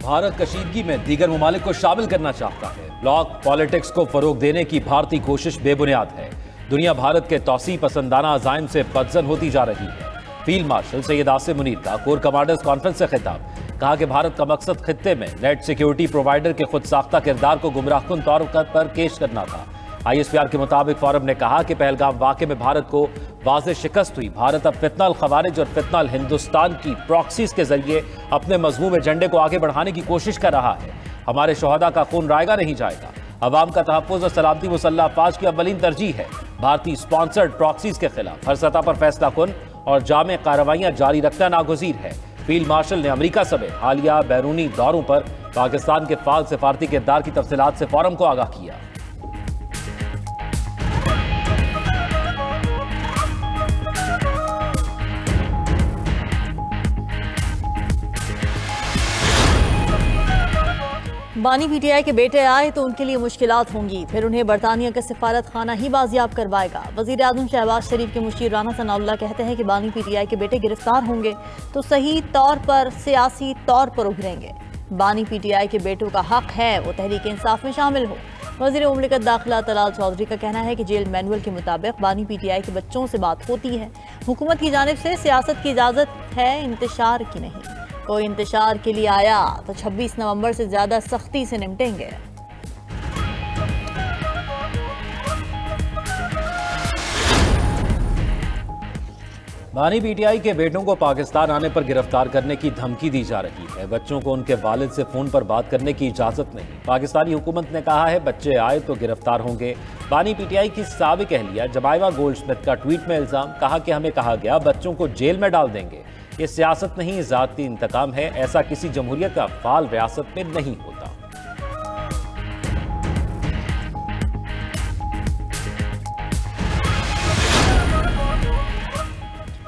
भारत कशीदगी में दीगर ममालिक को शामिल करना चाहता है। ब्लॉक पॉलिटिक्स को फरोग देने की भारतीय कोशिश बेबुनियाद है। दुनिया भारत के तौसी पसंदाना अज़ाइम से बदजन होती जा रही है। फील्ड मार्शल सैयद आसिम मुनीर का कोर कमांडर्स कॉन्फ्रेंस से खिताब। कहा कि भारत का मकसद खित्ते में नेट सिक्योरिटी प्रोवाइडर के खुद साख्ता किरदार को गुमराहकुन तौर पर पेश करना था। ISPR के मुताबिक फोरम ने कहा कि पहलगाम वाक़े में भारत को वाज़ेह शिकस्त हुई। भारत अब फितना अल खवारिज और फितना अल हिंदुस्तान की प्रॉक्सीज के जरिए अपने मजमूम एजेंडे को आगे बढ़ाने की कोशिश कर रहा है। हमारे शोहदा का खून रायगा नहीं जाएगा। अवाम का तहफ़्फ़ुज़ और सलामती मुसल्लह अफ़वाज की अव्वलीन तरजीह है। भारतीय स्पॉन्सर्ड प्रॉक्सीज के खिलाफ हर सतह पर फैसला कुन और जामे कार्रवाइयाँ जारी रखना नागुज़ीर है। फील्ड मार्शल ने अमरीका समेत हालिया बैरूनी दौरों पर पाकिस्तान के फाल सिफारती किरदार की तफसीलात से फोरम को आगाह किया। बानी PTI के बेटे आए तो उनके लिए मुश्किलात होंगी, फिर उन्हें बरतानिया का सिफारत खाना ही बाजियाब करवाएगा। वज़ीर आज़म शहबाज शरीफ के मुशीर राना सनाउल्लाह कहते हैं कि बानी PTI के बेटे गिरफ्तार होंगे तो सही तौर पर सियासी तौर पर उभरेंगे। बानी PTI के बेटों का हक है वो तहरीक इंसाफ में शामिल हो। वज़ीर मुमलिकत दाखिला तलाल चौधरी का कहना है कि जेल मैनुअल के मुताबिक बानी PTI के बच्चों से बात होती है। हुकूमत की जानिब से सियासत की इजाज़त है, इंतशार की नहीं। कोई इंतशार के लिए आया तो 26 नवंबर से ज्यादा सख्ती से निपटेंगे। बानी PTI के बेटों को पाकिस्तान आने पर गिरफ्तार करने की धमकी दी जा रही है। बच्चों को उनके वालिद से फोन पर बात करने की इजाजत नहीं। पाकिस्तानी हुकूमत ने कहा है बच्चे आए तो गिरफ्तार होंगे। बानी PTI की साबिक अहलिया जमाइमा गोल्डस्मिथ का ट्वीट में इल्जाम। कहा कि हमें कहा गया बच्चों को जेल में डाल देंगे। ये सियासत नहीं, ज़ाती इंतकाम है। ऐसा किसी जमहूरियत का फाल रियासत में नहीं होता।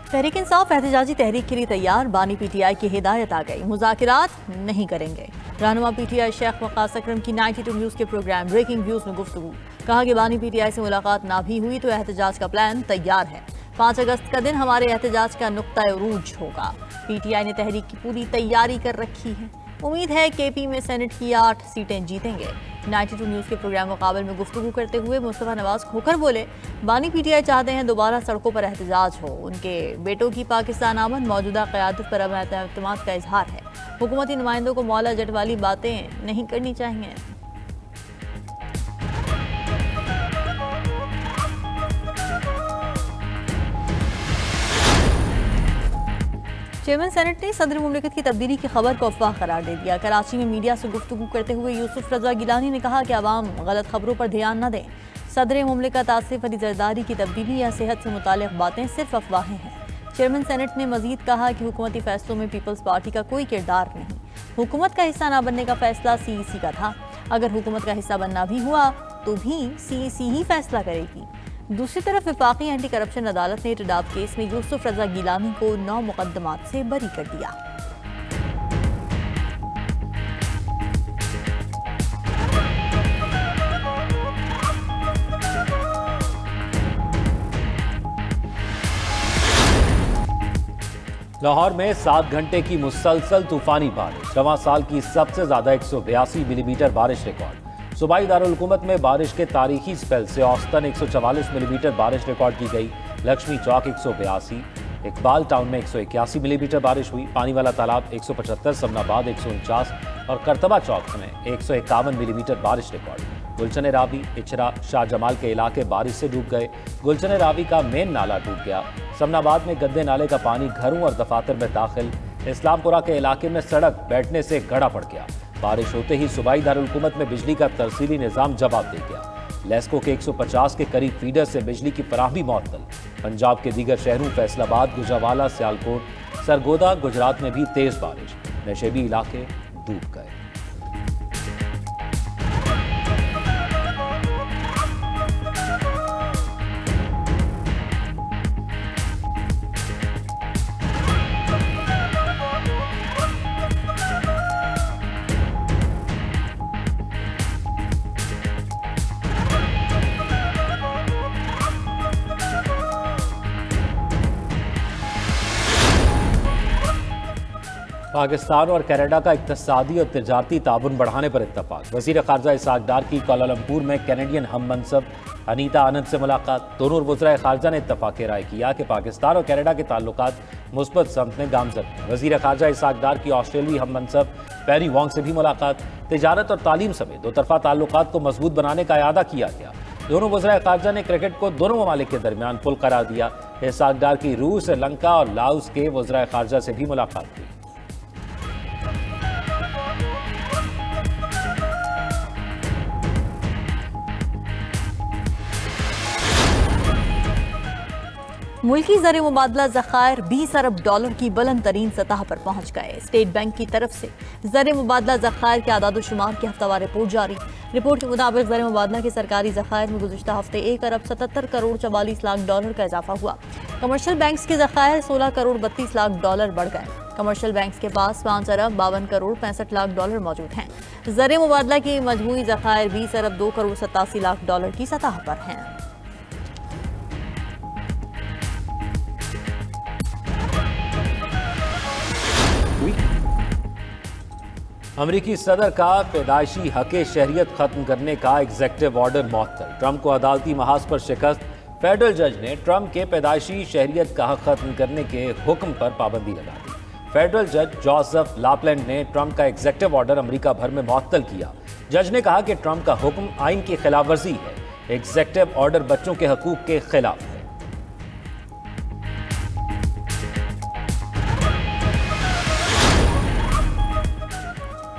तहरीक इंसाफ एहतजाजी तहरीक के लिए तैयार। बानी PTI की हिदायत आ गई, मुज़ाकिरात नहीं करेंगे। रहनुमा PTI शेख वक़ास अकरम की 92 न्यूज़ के प्रोग्राम ब्रेकिंग व्यूज़ में गुफ्तगू। कहा कि बानी PTI से मुलाकात ना भी हुई तो एहतजाज का प्लान तैयार है। 5 अगस्त का दिन हमारे एहतजाज का नुक्ता उरूज होगा। PTI ने तहरीक की पूरी तैयारी कर रखी है। उम्मीद है KP में सेनेट की 8 सीटें जीतेंगे। 92 न्यूज़ के प्रोग्राम मुकाबले में गुफ्तगू करते हुए मुस्तफा नवाज खोखर बोले, बानी PTI चाहते हैं दोबारा सड़कों पर एहतजाज हो। उनके बेटों की पाकिस्तान आमद मौजूदा क़यादत पर एतमाद का इजहार है। हुकूमती नुमाइंदों को मौला जट वाली बातें नहीं करनी चाहिए। चेयरमैन सेनेट ने सदर मुमलिकत की तब्दीली की खबर को अफवाह करार दे दिया। कराची में मीडिया से गुफ्तगू करते हुए यूसुफ रजा गिलानी ने कहा कि आवाम गलत खबरों पर ध्यान न दें। सदर मुमलिकत आसिफ अली जरदारी की तब्दीली या सेहत से मुताल्लिक़ बातें सिर्फ अफवाहें हैं। चेयरमैन सेनेट ने मजीद कहा कि हुकूमती फैसलों में पीपल्स पार्टी का कोई किरदार नहीं। हुकूमत का हिस्सा न बनने का फैसला CEC का था। अगर हुकूमत का हिस्सा बनना भी हुआ तो भी CEC ही फैसला करेगी। दूसरी तरफ वफाकी एंटी करप्शन अदालत ने टिडाब केस में यूसुफ रजा गिलानी को 9 मुकदमात से बरी कर दिया। लाहौर में 7 घंटे की मुसलसल तूफानी बारिश। रवां साल की सबसे ज्यादा 182 मिलीमीटर बारिश रिकॉर्ड। सूबाई दारुल हुकूमत में बारिश के तारीखी स्पेल से औसतन 144 मिलीमीटर बारिश रिकॉर्ड की गई। लक्ष्मी चौक 182, इकबाल टाउन में 181 मिलीमीटर बारिश हुई। पानी वाला तालाब 175, समनाबाद 149 और करतबा चौक में 151 मिलीमीटर बारिश रिकॉर्ड। गुलशन रावी, इचरा, शाह जमाल के इलाके बारिश से डूब गए। गुलशन रावी का मेन नाला टूट गया। समनाबाद में गद्दे नाले का पानी घरों और दफातर में दाखिल। इस्लामपुरा के इलाके में सड़क बैठने से गड़ा पड़ गया। बारिश होते ही सूबाई दारुल हुकूमत में बिजली का तरसीली निज़ाम जवाब दे गया। लेस्को के 150 के करीब फीडर से बिजली की फराहमी मुअत्तल। पंजाब के दीगर शहरों फैसलाबाद, गुजरावाला, सियालकोट, सरगोदा, गुजरात में भी तेज बारिश। नशेबी इलाके डूब गए। पाकिस्तान और कनाडा का इक्तिसादी और तिजारती ताउन बढ़ाने पर इत्तफाक। वज़ीर ख़ारजा इसहाक डार की कुआलालंपुर में कैनेडियन हम मनसब अनीता आनंद से मुलाकात। दोनों वज़राए ख़ारजा ने इत्तफाक राय किया कि पाकिस्तान और कनाडा के ताल्लुकात मुस्बत समत में गामजन हैं। वज़ीर ख़ारजा इसहाक डार की ऑस्ट्रेलियाई हम मनसब पेरी वॉन्ग से भी मुलाकात। तिजारत और तालीम समेत दो तरफा ताल्लुकात को मजबूत बनाने का इरादा किया गया। दोनों वज़राए ख़ारजा ने क्रिकेट को दोनों ममालिक के दरमियान पुल करार दिया। इसहाक डार की रूस, श्रीलंका और लाओस के वज़राए ख़ारजा से भी मुलाकात की। मुल्की ज़र मुबादला ज़खायर 20 अरब डॉलर की बुलंद तरीन सतह पर पहुंच गए। स्टेट बैंक की तरफ से ज़र मुबादला ज़खायर के आदाद-ओ-शुमार की हफ्तावार रिपोर्ट जारी। रिपोर्ट के मुताबिक ज़र मुबादला के सरकारी ज़खायर में गुज़िश्ता हफ्ते 1 अरब 77 करोड़ 44 लाख डॉलर का इजाफा हुआ। कमर्शियल बैंक्स के ज़खायर 16 करोड़ 32 लाख डॉलर बढ़ गए। कमर्शियल बैंक्स के पास 5 अरब 52 करोड़ 65 लाख डॉलर मौजूद हैं। ज़र मुबादला की मजमूई ज़खायर 20 अरब 2 करोड़ 87 लाख डॉलर की सतह पर हैं। अमरीकी सदर का पैदाइशी हक़ शहरियत खत्म करने का एग्जेक्टिव ऑर्डर मुअत्तल। ट्रंप को अदालती महाज पर शिकस्त। फेडरल जज ने ट्रंप के पैदाइशी शहरियत का हक खत्म करने के हुक्म पर पाबंदी लगा दी। फेडरल जज जोसेफ लापलैंड ने ट्रंप का एग्जेक्टिव ऑर्डर अमरीका भर में मुअत्तल किया। जज ने कहा कि ट्रंप का हुक्म आइन की खिलाफ वर्जी है। एग्जेक्टिव ऑर्डर बच्चों के हकूक के खिलाफ है।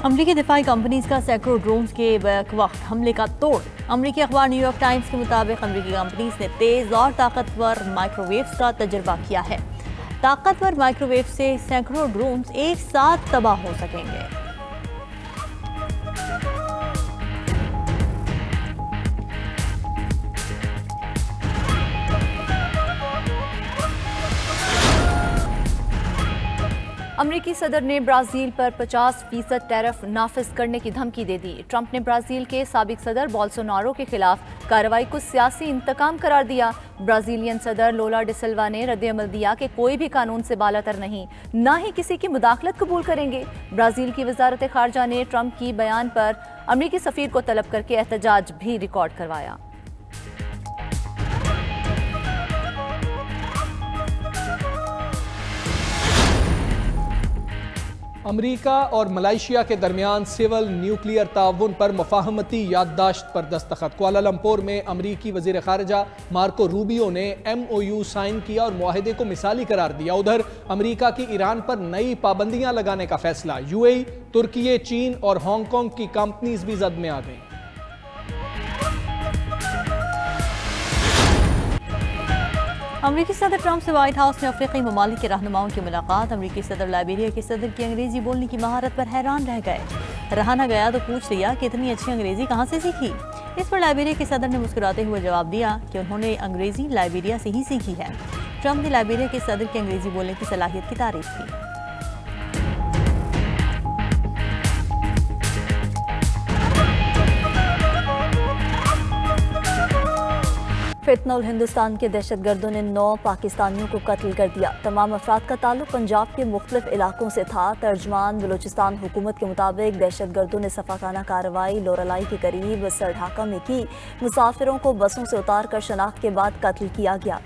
अमरीकी दिफाई कंपनीज का सैकड़ों ड्रोन्स के वक्त हमले का तोड़। अमरीकी अखबार न्यूयॉर्क टाइम्स के मुताबिक अमरीकी कंपनीज ने तेज और ताकतवर माइक्रोवेव्स का तजुर्बा किया है। ताकतवर माइक्रोवेव से सैकड़ों ड्रोन्स एक साथ तबाह हो सकेंगे। अमरीकी सदर ने ब्राज़ील पर 50% टैरिफ नाफिज करने की धमकी दे दी। ट्रंप ने ब्राज़ील के साबिक सदर बोल्सोनारो के खिलाफ कार्रवाई को सियासी इंतकाम करार दिया। ब्राज़ीलियन सदर लोला डी सिल्वा ने रद्द-ए-अमल दिया कि कोई भी कानून से बालातर नहीं, ना ही किसी की मुदाखलत कबूल करेंगे। ब्राज़ील की वजारत खारजा ने ट्रंप की बयान पर अमरीकी सफीर को तलब करके एहतजाज भी रिकॉर्ड करवाया। अमरीका और मलाइशिया के दरमियान सिविल न्यूक्लियर ताउन पर मुफाहमती याददाश्त पर दस्तखत। कुआलालंपुर में अमरीकी वज़ीर ख़ारजा मार्को रूबियो ने MOU साइन किया और मुआहदे को मिसाली करार दिया। उधर अमरीका की ईरान पर नई पाबंदियां लगाने का फैसला। UAE, तुर्की, चीन और हांगकांग की कंपनीज भी जद में आ गई। अमरीकी सदर ट्रंप से व्हाइट हाउस में अफ्रीकी ममालिक के रहनुमाओं की मुलाकात। अमरीकी सदर लाइबेरिया के सदर की अंग्रेजी बोलने की महारत पर हैरान रह गए। रहा न गया तो पूछ लिया कि इतनी अच्छी अंग्रेजी कहाँ से सीखी। इस पर लाइबेरिया के सदर ने मुस्कुराते हुए जवाब दिया कि उन्होंने अंग्रेजी लाइबेरिया से ही सीखी है। ट्रंप ने लाइबेरिया के सदर की अंग्रेजी बोलने की सलाहियत की तारीफ की। फितनउल हिंदुस्तान के दहशतगर्दों ने 9 पाकिस्तानियों को कत्ल कर दिया। तमाम अफराद का ताल्लुक पंजाब के मुख्तलिफ इलाकों से था। तर्जमान बलूचिस्तान हुकूमत के मुताबिक दहशतगर्दों ने सफाकाना कार्रवाई लोरालाई के करीब सरढाका में की। मुसाफिरों को बसों से उतार कर शनाख्त के बाद कत्ल किया गया।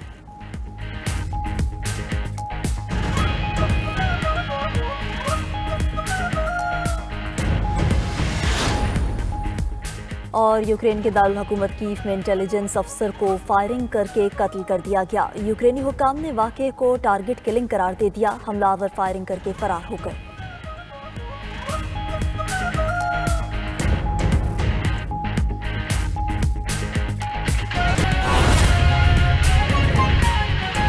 और यूक्रेन के दारुल हुकूमत चीफ में इंटेलिजेंस अफसर को फायरिंग करके कत्ल कर दिया गया। यूक्रेनी हुकाम ने वाक़े को टारगेट किलिंग करार दे दिया। हमलावर फायरिंग करके फरार हो गए।